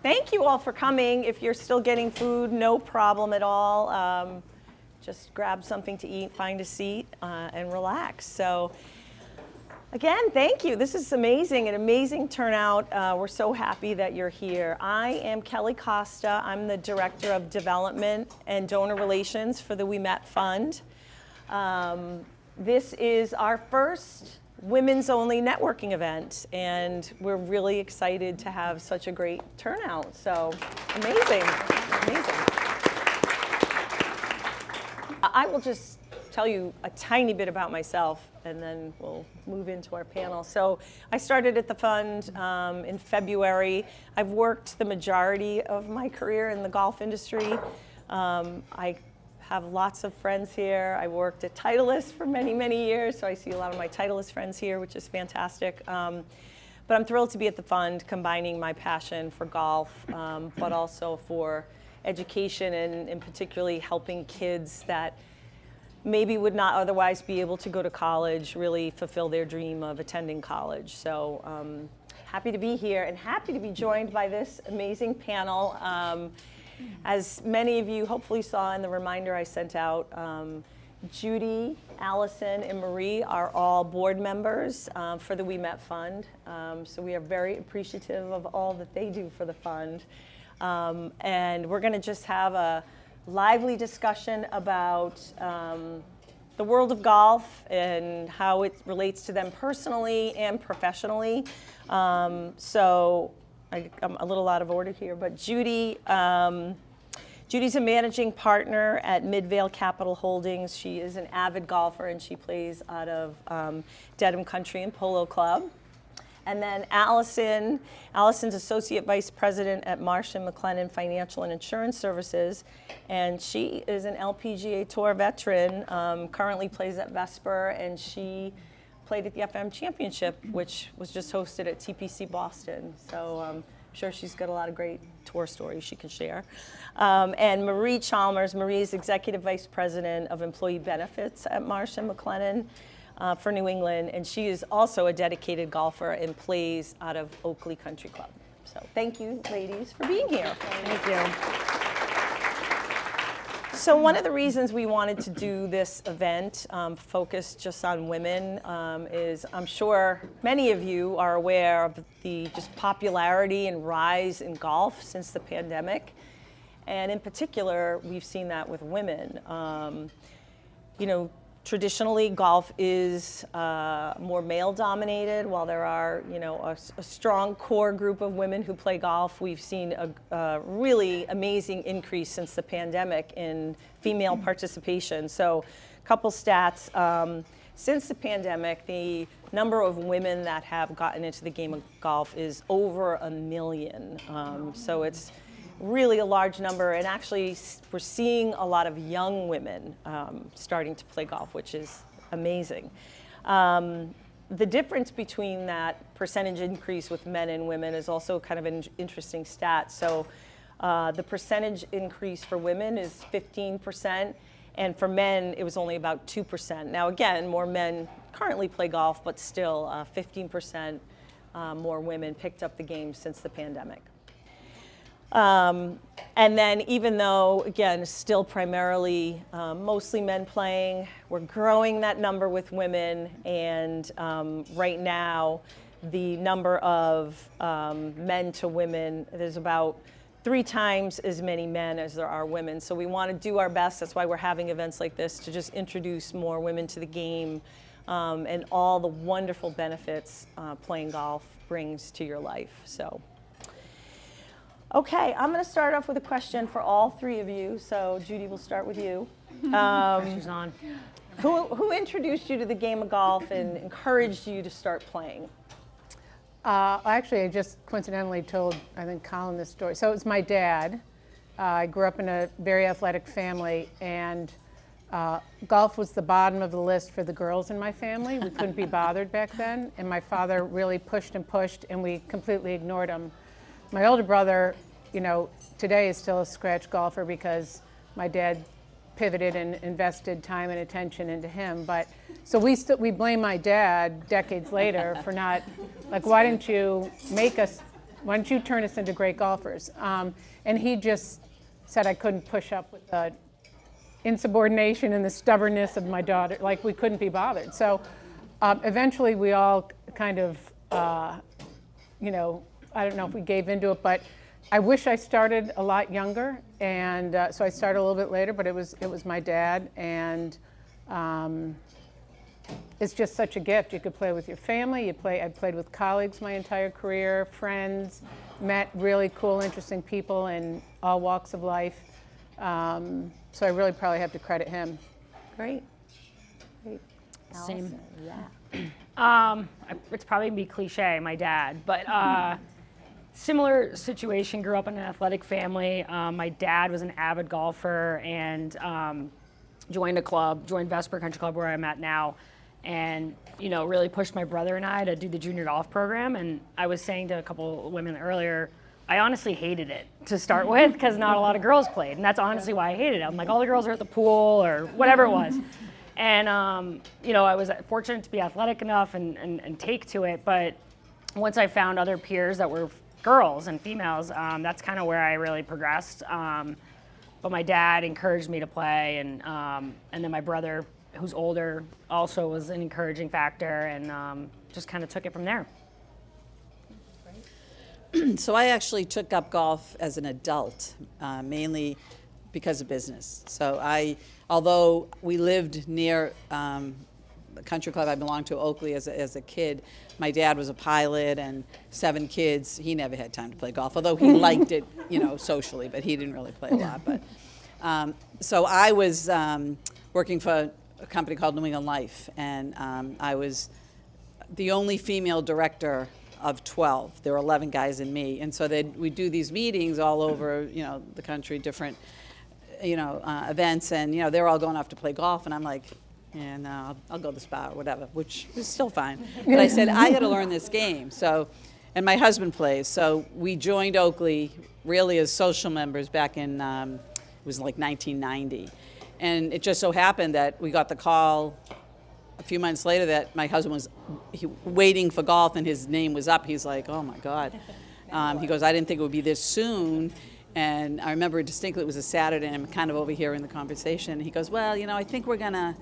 thank you all for coming. If you're still getting food, no problem at all. Just grab something to eat, find a seat, and relax. So again, thank you. This is amazing, an amazing turnout. We're so happy that you're here. I am Kellie Costa. I'm the Director of Development and Donor Relations for the Ouimet Fund. This is our first women's only networking event, and we're really excited to have such a great turnout. So amazing, amazing. I will just tell you a tiny bit about myself, and then we'll move into our panel. So I started at the fund in February. I've worked the majority of my career in the golf industry. I have lots of friends here. I worked at Titleist for many, many years, so I see a lot of my Titleist friends here, which is fantastic. But I'm thrilled to be at the fund, combining my passion for golf, but also for education and particularly helping kids that maybe would not otherwise be able to go to college, really fulfill their dream of attending college. So happy to be here and happy to be joined by this amazing panel. As many of you hopefully saw in the reminder I sent out, Judy, Alison, and Marie are all board members for the Ouimet Fund. So we are very appreciative of all that they do for the fund. And we're going to just have a lively discussion about the world of golf and how it relates to them personally and professionally. So I'm a little out of order here, but Judy, Judy's a managing partner at Midvale Capital Holdings. She is an avid golfer, and she plays out of Dedham Country and Polo Club. And then Alison's Associate Vice President at Marsh and McLennan Financial and Insurance Services, and she is an LPGA Tour veteran, currently plays at Vesper, and she played at the FM Championship, which was just hosted at TPC Boston. So I'm sure she's got a lot of great tour stories she can share. And Marie Chalmers. Marie is Executive Vice President of Employee Benefits at Marsh and McLennan for New England, and she is also a dedicated golfer and plays out of Oakley Country Club. So thank you, ladies, for being here. Thank you. So one of the reasons we wanted to do this event focused just on women is I'm sure many of you are aware of the just popularity and rise in golf since the pandemic. And in particular, we've seen that with women. Traditionally, golf is more male-dominated. While there are, a strong core group of women who play golf, we've seen a really amazing increase since the pandemic in female participation. So, a couple stats. Since the pandemic, the number of women that have gotten into the game of golf is over 1 million. So it's really a large number, and actually we're seeing a lot of young women starting to play golf, which is amazing. The difference between that percentage increase with men and women is also kind of an interesting stat. So the percentage increase for women is 15%, and for men it was only about 2%. Now again, more men currently play golf, but still 15% more women picked up the game since the pandemic. And then even though, again, still primarily mostly men playing, we're growing that number with women, and right now the number of men to women, there's about 3 times as many men as there are women. So we want to do our best, that's why we're having events like this, to just introduce more women to the game and all the wonderful benefits playing golf brings to your life. So. Okay, I'm going to start off with a question for all 3 of you. So, Judy, we'll start with you. Pressure's on. Who introduced you to the game of golf and encouraged you to start playing? Actually, I just coincidentally told, I think, Colin this story. So it was my dad. I grew up in a very athletic family, and golf was the bottom of the list for the girls in my family. We couldn't be bothered back then, and my father really pushed, and we completely ignored him. My older brother, today is still a scratch golfer because my dad pivoted and invested time and attention into him. But so we blame my dad decades later for not, like, why didn't you make us Why don't you turn us into great golfers? And he just said I couldn't push up with the insubordination and the stubbornness of my daughter. Like, we couldn't be bothered. So eventually we all kind of, you know, I don't know if we gave into it, but I wish I started a lot younger. And so I started a little bit later, but it was my dad. And it's just such a gift. You could play with your family. I played with colleagues my entire career, friends, met really cool, interesting people in all walks of life. So I really probably have to credit him. Great. Great. Same. Allison, yeah. It's probably be cliche, my dad, but similar situation. Grew up in an athletic family. My dad was an avid golfer and joined Vesper Country Club where I'm at now, and you know, really pushed my brother and I to do the junior golf program. And I was saying to a couple women earlier, I honestly hated it to start with because not a lot of girls played, and that's honestly why I hated it. I'm like, all the girls are at the pool or whatever it was. And you know, I was fortunate to be athletic enough and take to it, but once I found other peers that were girls and females, that's kind of where I really progressed. But my dad encouraged me to play, and then my brother, who's older, also was an encouraging factor, and just kind of took it from there. So I actually took up golf as an adult, mainly because of business. So although we lived near the country club I belonged to, Oakley, as a kid, my dad was a pilot and 7 kids. He never had time to play golf, although he liked it, you know, socially, but he didn't really play a lot. But so I was working for a company called New England Life, and I was the only female director of 12. There were 11 guys and me, and so we do these meetings all over, you know, the country, different, you know, events, and you know, they're all going off to play golf, and I'm like, yeah, no, I'll go to the spa or whatever, which is still fine. But I said, I got to learn this game. So, and my husband plays, so we joined Oakley really as social members back in, it was like 1990. And it just so happened that we got the call a few months later that my husband was waiting for golf and his name was up. He's like, oh my God. He goes, I didn't think it would be this soon. And I remember distinctly it was a Saturday, and I'm kind of overhearing the conversation. He goes, well, you know, I think we're gonna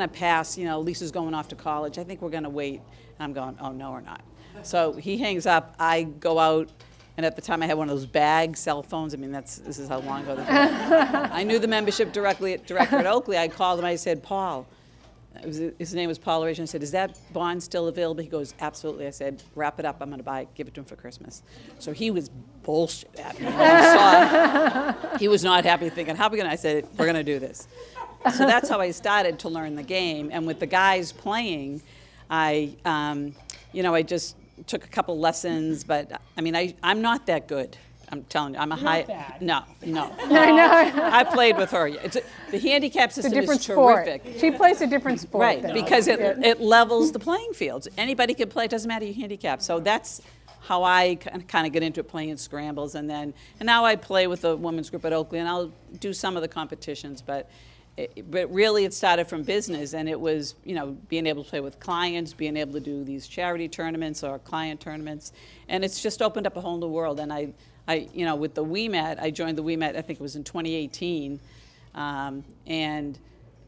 pass. You know, Lisa's going off to college. I think we're gonna wait. And I'm going, oh no, we're not. So he hangs up. I go out, and at the time I had one of those bag cell phones. I mean, this is how long ago this was. I knew the membership director at Oakley. I called him. I said, Paul. His name was Paul Rage, and I said, is that bond still available? He goes, absolutely. I said, wrap it up. I'm going to buy it, give it to him for Christmas. So he was bullshit at me when he saw it. He was not happy, thinking, how are we going to? I said, we're going to do this. So that's how I started to learn the game. And with the guys playing, I just took a couple lessons, but I mean, I'm not that good. I'm telling you, I'm a high. Bad. No. I know. I played with her. The handicap system It's a different is terrific. sport. She plays a different sport. Right, then. because it levels the playing fields. Anybody can play. It doesn't matter your handicap. So that's how I kind of get into it, playing in scrambles, and now I play with the women's group at Oakley, and I'll do some of the competitions, but really it started from business, and it was, you know, being able to play with clients, being able to do these charity tournaments or client tournaments, and it's just opened up a whole new world. And I you know, with the Ouimet, I joined the Ouimet, I think it was in 2018, and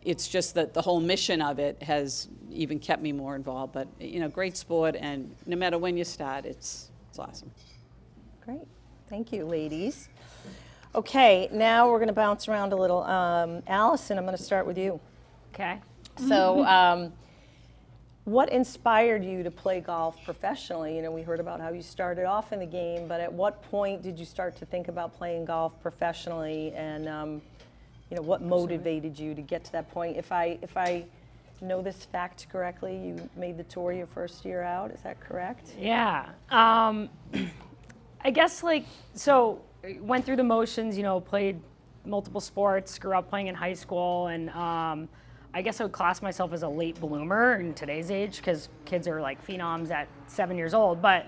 it's just that the whole mission of it has even kept me more involved. But you know, great sport, and no matter when you start, it's awesome. Great. Thank you, ladies. Okay, now we're going to bounce around a little. Alison, I'm going to start with you. Okay. So, what inspired you to play golf professionally? You know, we heard about how you started off in the game, but at what point did you start to think about playing golf professionally? And you know, what motivated you to get to that point? If I know this fact correctly, you made the tour your first year out. Is that correct? Yeah. I guess went through the motions, you know, played multiple sports, grew up playing in high school, and I guess I would class myself as a late bloomer in today's age because kids are like phenoms at 7 years old. But,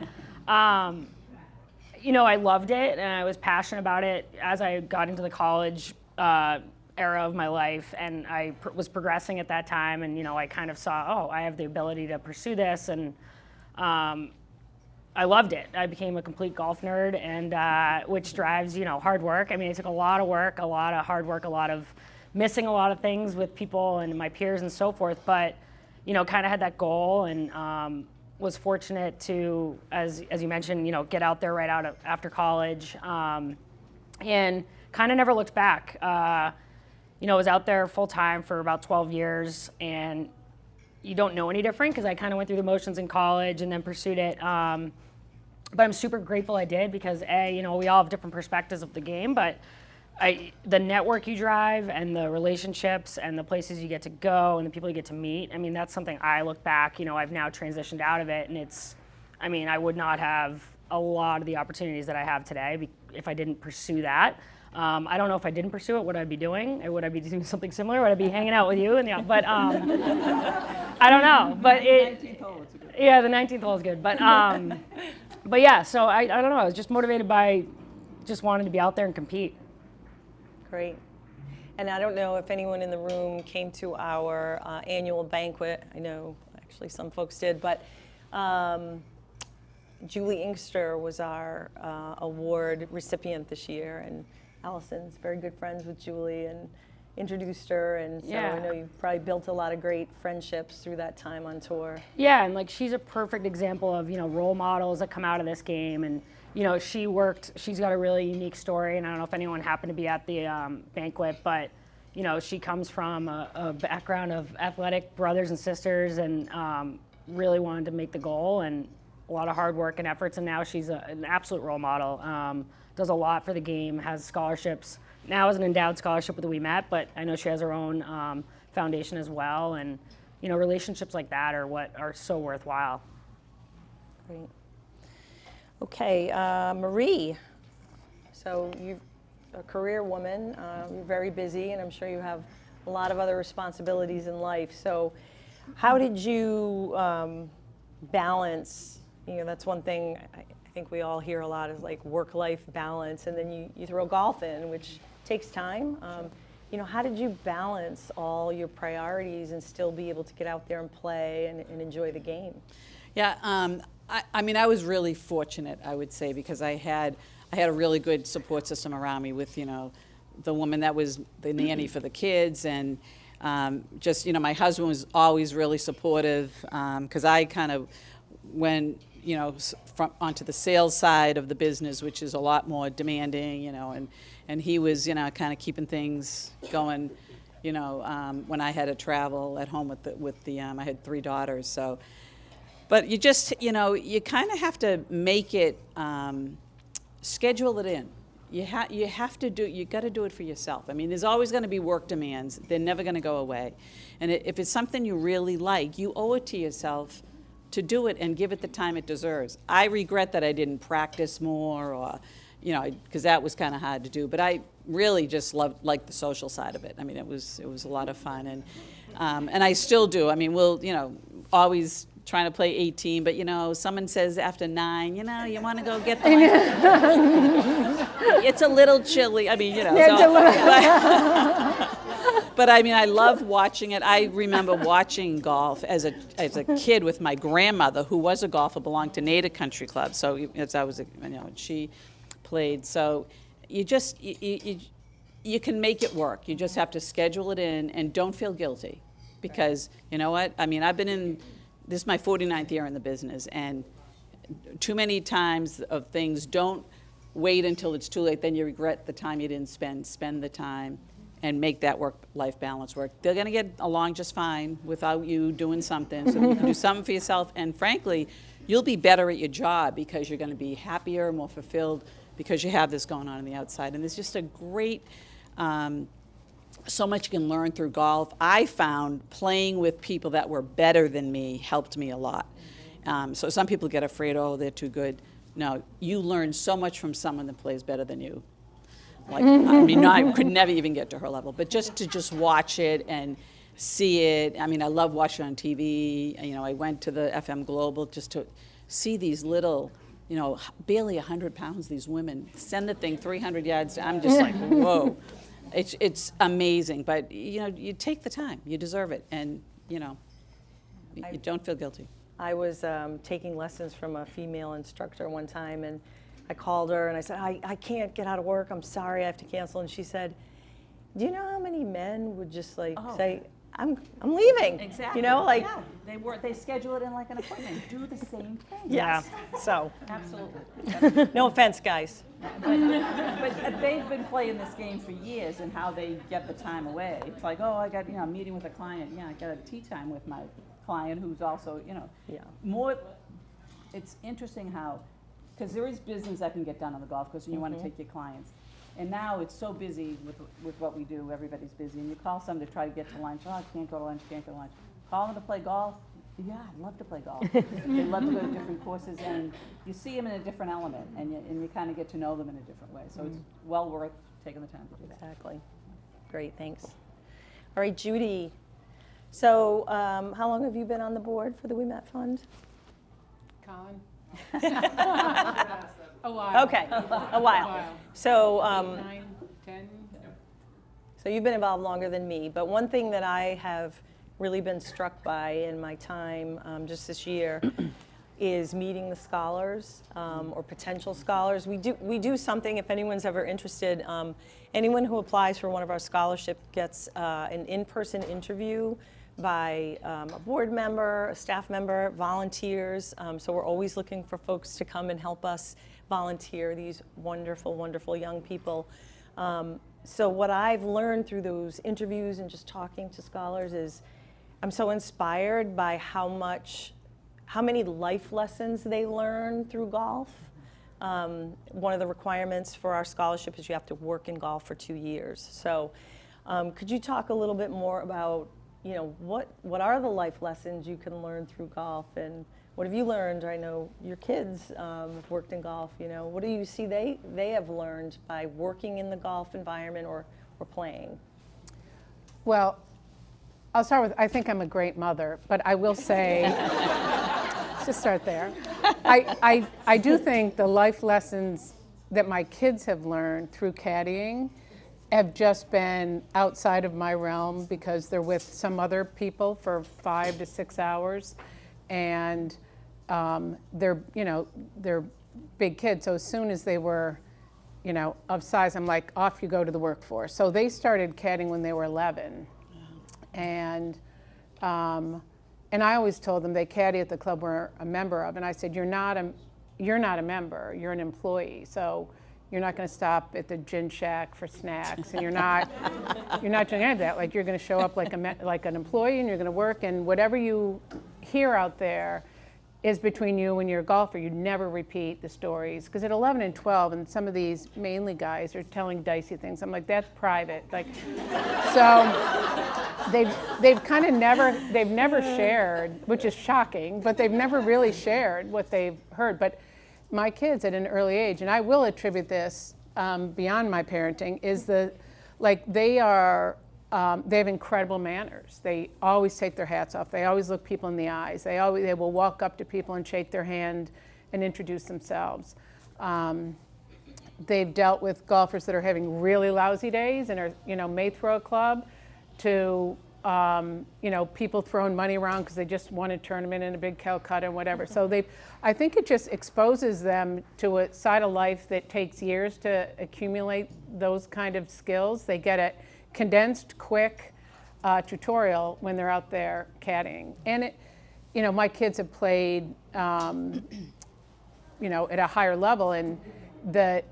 you know, I loved it and I was passionate about it as I got into the college era of my life, and I was progressing at that time, and, you know, I kind of saw, oh, I have the ability to pursue this, and I loved it. I became a complete golf nerd, and which drives, hard work. I mean, it took a lot of work, a lot of hard work, a lot of missing a lot of things with people and my peers and so forth. But, kind of had that goal and was fortunate to, as you mentioned, get out there right after college, and kind of never looked back. Was out there full time for about 12 years, and you don't know any different because I kind of went through the motions in college and then pursued it. But I'm super grateful I did because we all have different perspectives of the game, but the network you drive and the relationships and the places you get to go and the people you get to meet, I mean, that's something I look back, I've now transitioned out of it, and I would not have a lot of the opportunities that I have today if I didn't pursue that. I don't know if I didn't pursue it, what I'd be doing, or would I be doing something similar? Would I be hanging out with you? But I don't know. But the 19th hole is good. But yeah, so I don't know. I was just motivated by just wanting to be out there and compete. Great. And I don't know if anyone in the room came to our annual banquet. I know actually some folks did, but Julie Inkster was our award recipient this year, and Alison's very good friends with Julie and introduced her, and so I know you've probably built a lot of great friendships through that time on tour. Yeah, and she's a perfect example of role models that come out of this game, and she's got a really unique story, and I don't know if anyone happened to be at the banquet, but she comes from a background of athletic brothers and sisters, and really wanted to make the goal, and a lot of hard work and efforts, and now she's an absolute role model. Does a lot for the game, has scholarships, now as an endowed scholarship with the Ouimet, but I know she has her own foundation as well, and relationships like that are what are so worthwhile. Great. Okay, Marie, so you're a career woman, you're very busy, and I'm sure you have a lot of other responsibilities in life. So how did you balance, that's one thing I think we all hear a lot is work-life balance, and then you throw golf in, which takes time. How did you balance all your priorities and still be able to get out there and play and enjoy the game? Yeah, I was really fortunate, I would say, because I had a really good support system around me with, the woman that was the nanny for the kids, and my husband was always really supportive, because I kind of went, onto the sales side of the business, which is a lot more demanding, and he was, kind of keeping things going, when I had to travel at home with the I had 3 daughters, so. But you just, you kind of have to make it, schedule it in. You got to do it for yourself. I mean, there's always going to be work demands. They're never going to go away. And if it's something you really like, you owe it to yourself to do it and give it the time it deserves. I regret that I didn't practice more, or, because that was kind of hard to do. But I really just liked the social side of it. I mean, it was a lot of fun, and I still do. I mean, we'll, always trying to play 18, but someone says after 9, you want to go get the it's a little chilly. I mean, but I mean, I love watching it. I remember watching golf as a kid with my grandmother, who was a golfer, belonged to Natick Country Club. So as I was, and she played. So you just you can make it work. You just have to schedule it in, and don't feel guilty, because you know what? I mean, this is my 49th year in the business, and too many times of things, don't wait until it's too late, then you regret the time you didn't spend the time, and make that work-life balance work. They're gonna get along just fine without you doing something, so you can do something for yourself, and frankly, you'll be better at your job because you're gonna be happier, more fulfilled, because you have this going on the outside. And there's just a great, so much you can learn through golf. I found playing with people that were better than me helped me a lot. So some people get afraid, oh, they're too good. No, you learn so much from someone that plays better than you. I mean, I could never even get to her level, but just to watch it and see it. I mean, I love watching it on TV. I went to the FM Global just to see these little, barely 100 pounds, these women send the thing 300 yards. I'm just like, whoa. It's amazing, but you take the time. You deserve it, and you don't feel guilty. I was taking lessons from a female instructor one time, and I called her and I said, I can't get out of work. I'm sorry, I have to cancel. And she said, do you know how many men would just like say, I'm leaving? Exactly. You know, like, yeah, they schedule it in like an appointment. Do the same thing. yes. So, Absolutely. no offense, guys. But they've been playing this game for years, and how they get the time away. It's like, oh, I got, a meeting with a client. Yeah, I got a tea time with my client who's also, Yeah. more. It's interesting how, because there is business that can get done on the golf course, and you want to take your clients. And now it's so busy with what we do, everybody's busy, and you call someone to try to get to lunch, oh, I can't go to lunch, can't go to lunch. Call them to play golf, yeah, I'd love to play golf. They love to go to different courses, and you see them in a different element, and you kind of get to know them in a different way. So it's well worth taking the time to do that. Exactly. Great, thanks. All right, Judy. So, how long have you been on the board for the Ouimet Fund? Colin? A while. Okay, a while. So, 9, 10? so you've been involved longer than me, but one thing that I have really been struck by in my time just this year is meeting the scholars or potential scholars. We do something, if anyone's ever interested, anyone who applies for one of our scholarship gets an in-person interview by a board member, a staff member, volunteers. So we're always looking for folks to come and help us volunteer, these wonderful, wonderful young people. So what I've learned through those interviews and just talking to scholars is I'm so inspired by how many life lessons they learn through golf. One of the requirements for our scholarship is you have to work in golf for 2 years. So could you talk a little bit more about, what are the life lessons you can learn through golf, and what have you learned? I know your kids have worked in golf. What do you see they have learned by working in the golf environment or playing? Well, I'll start with, I think I'm a great mother, but I will say, let's just start there. I do think the life lessons that my kids have learned through caddying have just been outside of my realm because they're with some other people for 5 to 6 hours, and they're big kids. So as soon as they were, of size, I'm like, off you go to the workforce. So they started caddying when they were 11, and I always told them they caddy at the club we're a member of, and I said, you're not a member, you're an employee. So you're not going to stop at the gin shack for snacks, and you're not doing any of that. Like, you're going to show up like an employee, and you're going to work, and whatever you hear out there is between you and your golfer. You never repeat the stories, because at 11 and 12, and some of these mainly guys are telling dicey things. I'm like, that's private. Like, so they've kind of never shared, which is shocking, but they've never really shared what they've heard. But my kids at an early age, and I will attribute this beyond my parenting, is they have incredible manners. They always take their hats off. They always look people in the eyes. They will walk up to people and shake their hand and introduce themselves. They've dealt with golfers that are having really lousy days and are, may throw a club, to people throwing money around because they just won a tournament in a big Calcutta and whatever. So I think it just exposes them to a side of life that takes years to accumulate those kind of skills. They get a condensed, quick tutorial when they're out there caddying. And my kids have played, at a higher level, and the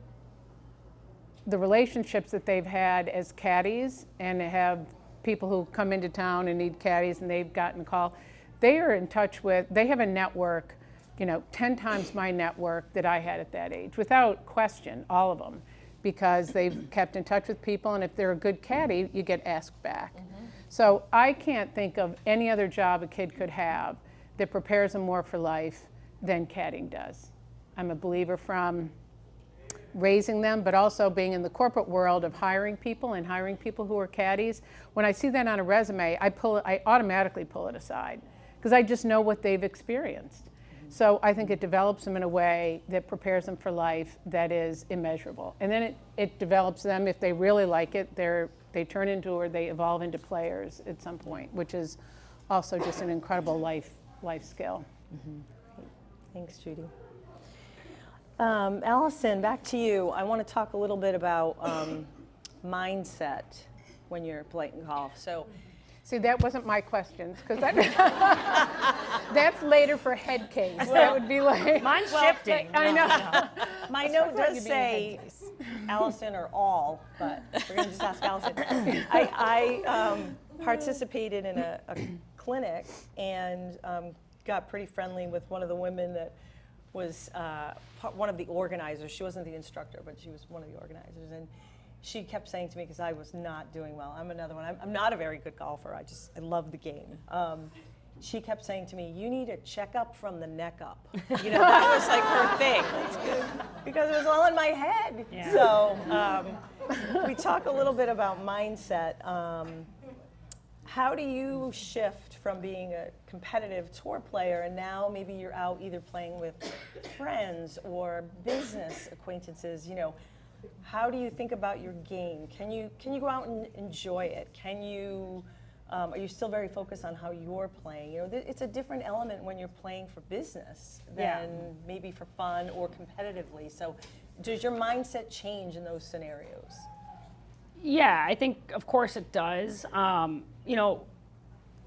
relationships that they've had as caddies, and they have people who come into town and need caddies, and they've gotten called. They are in touch with, they have a network, 10 times my network that I had at that age, without question, all of them, because they've kept in touch with people, and if they're a good caddy, you get asked back. Mm-hmm. So I can't think of any other job a kid could have that prepares them more for life than caddying does. I'm a believer from raising them, but also being in the corporate world of hiring people and hiring people who are caddies. When I see that on a resume, I automatically pull it aside, because I just know what they've experienced. So I think it develops them in a way that prepares them for life that is immeasurable. And then it develops them, if they really like it, they turn into, or they evolve into players at some point, which is also just an incredible life skill. Thanks, Judy. Alison, back to you. I want to talk a little bit about mindset when you're playing golf. So, See, that wasn't my questions, because that's later for head case. That would be like, Mine's shifting. I know. my note does You'd be say Alison or all, but we're going to just ask Alison. I participated in a clinic and got pretty friendly with one of the women that was one of the organizers. She wasn't the instructor, but she was one of the organizers. And she kept saying to me, because I was not doing well, I'm another one, I'm not a very good golfer, I love the game. She kept saying to me, you need a checkup from the neck up. You know, that was like her thing, because it was all in my head. Yeah. So we talk a little bit about mindset. How do you shift from being a competitive tour player and now maybe you're out either playing with friends or business acquaintances, you know, how do you think about your game? Can you go out and enjoy it? Can you, are you still very focused on how you're playing? You know, it's a different element when you're playing for business than maybe for fun or competitively. So does your mindset change in those scenarios? Yeah, I think of course it does. You know,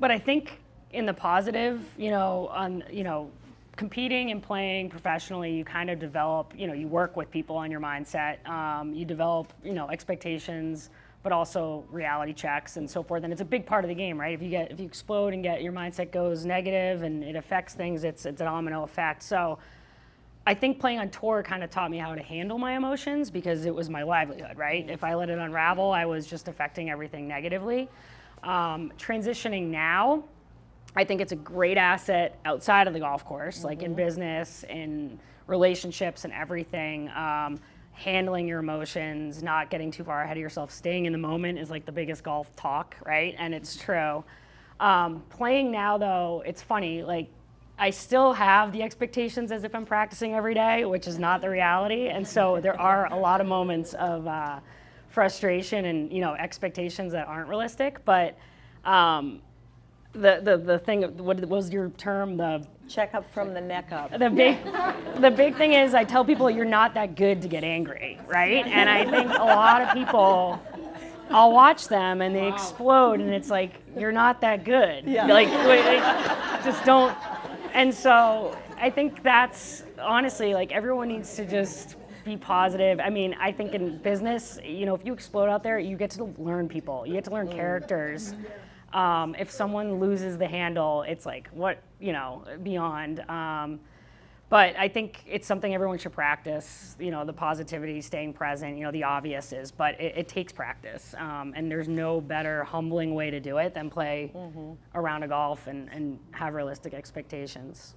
but I think in the positive, you know, competing and playing professionally, you kind of develop, you know, you work with people on your mindset. You develop, you know, expectations, but also reality checks and so forth. And it's a big part of the game, right? If you explode and your mindset goes negative and it affects things, it's a domino effect. So I think playing on tour kind of taught me how to handle my emotions because it was my livelihood, right? If I let it unravel, I was just affecting everything negatively. Transitioning now, I think it's a great asset outside of the golf course, like in business, in relationships and everything. Handling your emotions, not getting too far ahead of yourself, staying in the moment is like the biggest golf talk, right? And it's true. Playing now though, it's funny, like I still have the expectations as if I'm practicing every day, which is not the reality. And so there are a lot of moments of frustration and, you know, expectations that aren't realistic. But the thing, what was your term? The Checkup from the neck up. the big thing is I tell people you're not that good to get angry, right? And I think a lot of people, I'll watch them and they explode and it's like, you're not that good. Yeah. Like, just don't. And so I think that's honestly, like everyone needs to just be positive. I mean, I think in business, you know, if you explode out there, you get to learn people. You get to learn characters. If someone loses the handle, it's like, what, you know, beyond. But I think it's something everyone should practice, you know, the positivity, staying present, you know, the obvious is, but it takes practice. And there's no better humbling way to do it than play a round of golf and have realistic expectations.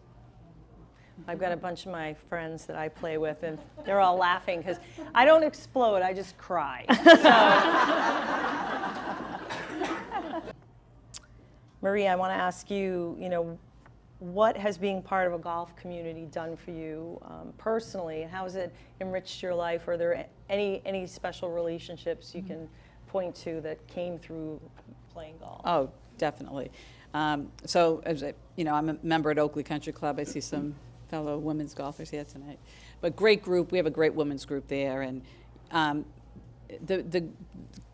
I've got a bunch of my friends that I play with, and they're all laughing because I don't explode, I just cry. Marie, I want to ask you, you know, what has being part of a golf community done for you personally, and how has it enriched your life? Are there any special relationships you can point to that came through playing golf? Oh, definitely. So, as you know, I'm a member at Oakley Country Club. I see some fellow women's golfers here tonight. But great group. We have a great women's group there, and the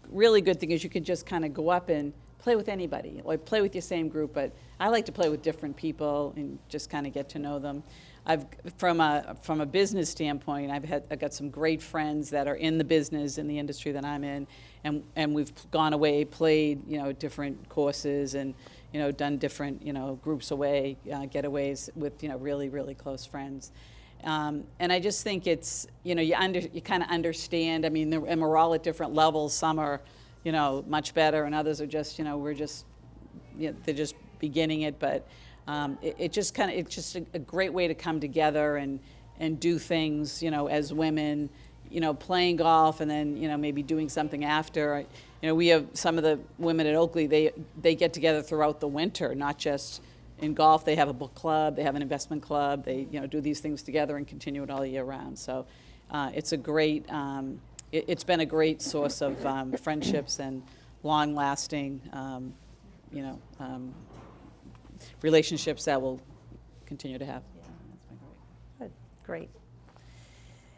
really good thing is you can just kind of go up and play with anybody, or play with your same group, but I like to play with different people and just kind of get to know them. From a business standpoint, I've got some great friends that are in the business, in the industry that I'm in, and we've gone away, played, you know, different courses and, you know, done different, you know, groups away, getaways with, you know, really, really close friends. And I just think it's, you know, you kind of understand, I mean, and we're all at different levels. Some are, you know, much better, and others are just, you know, they're just beginning it, but it's just a great way to come together and do things, you know, as women, you know, playing golf and then, you know, maybe doing something after. You know, we have some of the women at Oakley, they get together throughout the winter, not just in golf. They have a book club, they have an investment club, they, you know, do these things together and continue it all year round. So it's a great, it's been a great source of friendships and long-lasting, you know, relationships that will continue to have. That's been great. Good. Great.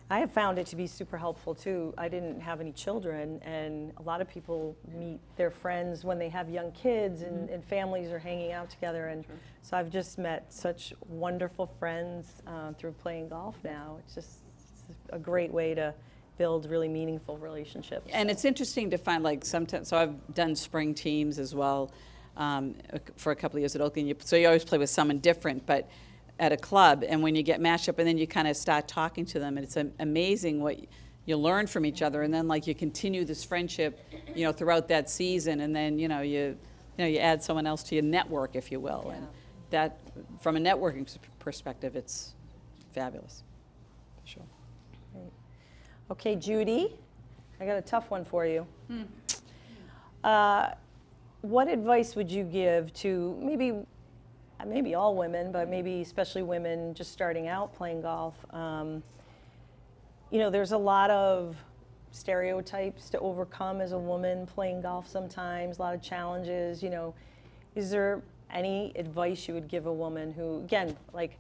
I have found it to be super helpful too. I didn't have any children, and a lot of people meet their friends when they have young kids and families are hanging out together. And so I've just met such wonderful friends through playing golf now. It's a great way to build really meaningful relationships. And it's interesting to find, like, sometimes, so I've done spring teams as well for a couple of years at Oakland. So you always play with someone different, but at a club, and when you get matched up, and then you kind of start talking to them, and it's amazing what you learn from each other, and then like you continue this friendship, throughout that season, and then you add someone else to your network, if you will, and that, from a networking perspective, it's fabulous. Sure. Great. Okay, Judy, I got a tough one for you. What advice would you give to maybe all women, but maybe especially women just starting out playing golf? There's a lot of stereotypes to overcome as a woman playing golf sometimes, a lot of challenges. Is there any advice you would give a woman who, again, like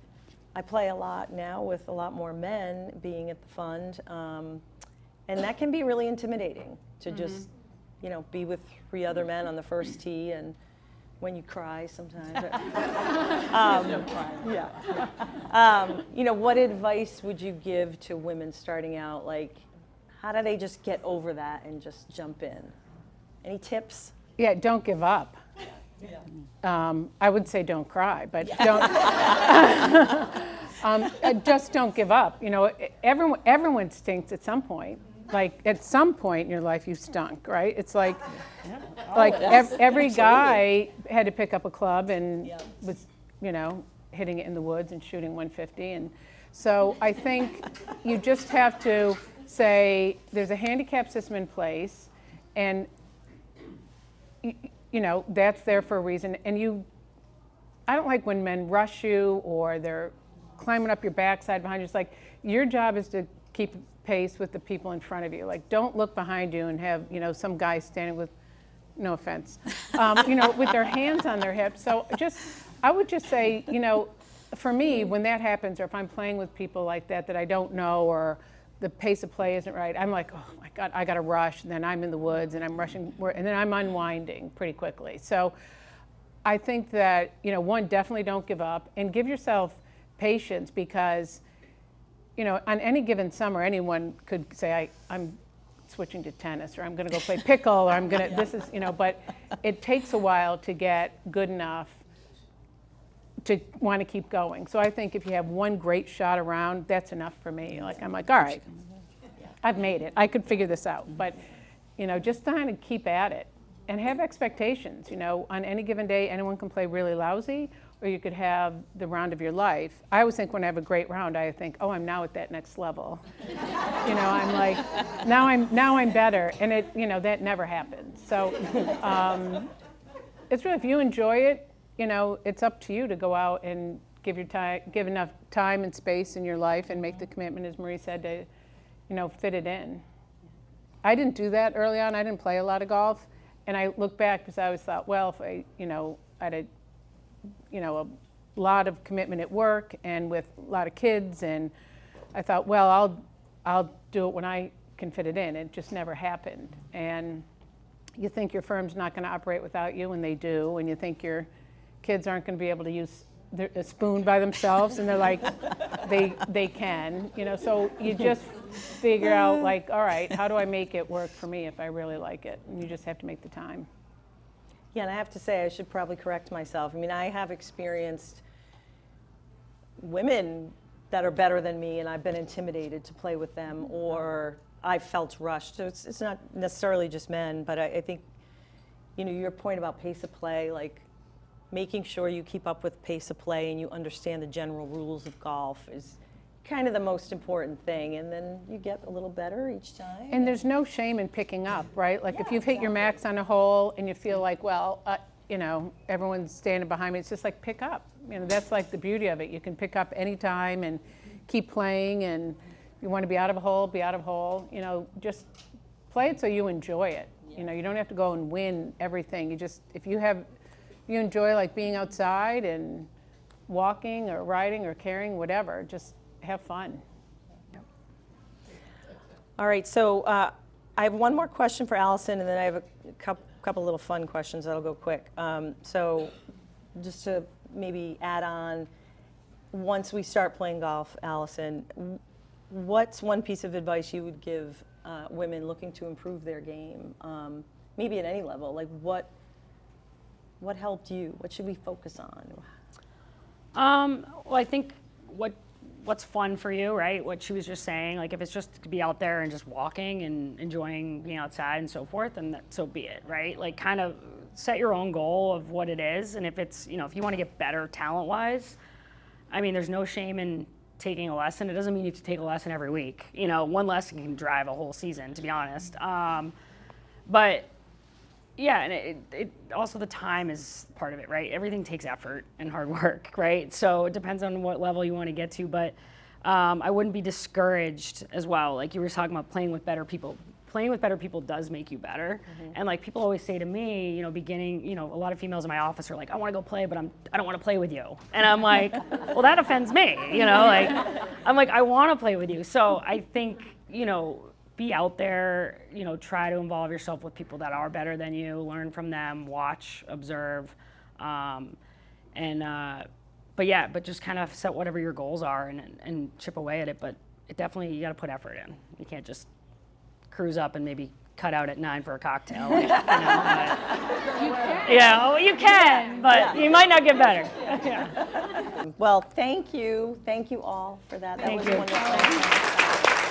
I play a lot now with a lot more men being at the fund, and that can be really intimidating to just, be with 3 other men on the first tee, and when you cry sometimes. What advice would you give to women starting out? Like, how do they just get over that and just jump in? Any tips? Yeah, don't give up. I would say don't cry, but don't. Just don't give up. Everyone stinks at some point. Like at some point in your life, you stunk, right? It's like, every guy had to pick up a club and was, hitting it in the woods and shooting 150. And so I think you just have to say there's a handicap system in place, and that's there for a reason. And I don't like when men rush you or they're climbing up your backside behind you. It's like your job is to keep pace with the people in front of you. Like, don't look behind you and have some guy standing with, no offense, with their hands on their hips. So I would just say, for me, when that happens, or if I'm playing with people like that I don't know, or the pace of play isn't right, I'm like, oh my God, I got to rush. And then I'm in the woods and I'm rushing, and then I'm unwinding pretty quickly. So I think that, one, definitely don't give up, and give yourself patience, because on any given summer, anyone could say, I'm switching to tennis, or I'm going to go play pickle, or I'm going to, this is, but it takes a while to get good enough to want to keep going. So I think if you have one great shot around, that's enough for me. Like, I'm like, all right, I've made it. I could figure this out. But, just kind of keep at it and have expectations. On any given day, anyone can play really lousy, or you could have the round of your life. I always think when I have a great round, I think, oh, I'm now at that next level. I'm like, now I'm better, and it, that never happens. So it's really, if you enjoy it, it's up to you to go out and give enough time and space in your life and make the commitment, as Marie said, to fit it in. I didn't do that early on. I didn't play a lot of golf, and I look back because I always thought, well, if I had a lot of commitment at work and with a lot of kids, and I thought, well, I'll do it when I can fit it in. It just never happened. And you think your firm's not going to operate without you, and they do, and you think your kids aren't going to be able to use a spoon by themselves, and they're like, they can, so you just figure out, like, all right, how do I make it work for me if I really like it? And you just have to make the time. Yeah, and I have to say, I should probably correct myself. I mean, I have experienced women that are better than me, and I've been intimidated to play with them, or I felt rushed. So it's not necessarily just men, but I think, your point about pace of play, like making sure you keep up with pace of play and you understand the general rules of golf is kind of the most important thing, and then you get a little better each time. And there's no shame in picking up, right? Like, if you've hit your max on a hole and you feel like, well, everyone's standing behind me, it's just like, pick up. That's like the beauty of it. You can pick up anytime and keep playing, and you want to be out of a hole, be out of a hole. Just play it so you enjoy it. You don't have to go and win everything. If you enjoy like being outside and walking or riding or carrying, whatever. Just have fun. All right, so I have one more question for Alison, and then I have a couple little fun questions that'll go quick. So just to maybe add on, once we start playing golf, Alison, what's one piece of advice you would give women looking to improve their game, maybe at any level? Like what helped you? What should we focus on? Well, I think what's fun for you, right? What she was just saying, like if it's just to be out there and just walking and enjoying being outside and so forth, then so be it, right? Like kind of set your own goal of what it is, and if it's, you know, if you want to get better talent-wise, I mean, there's no shame in taking a lesson. It doesn't mean you have to take a lesson every week. You know, one lesson can drive a whole season, to be honest. But yeah, and it also the time is part of it, right? Everything takes effort and hard work, right? So it depends on what level you want to get to, but I wouldn't be discouraged as well. Like you were talking about playing with better people. Playing with better people does make you better. And like people always say to me, you know, a lot of females in my office are like, I want to go play, but I don't want to play with you. And I'm like, well, that offends me, you know, like, I'm like, I want to play with you. So I think, you know, be out there, you know, try to involve yourself with people that are better than you, learn from them, watch, observe, but just kind of set whatever your goals are and chip away at it. But it definitely, you got to put effort in. You can't just cruise up and maybe cut out at 9 for a cocktail. Like, you know, yeah, well, you can, but you might not get better. Yeah. Well, thank you all for that. That was wonderful.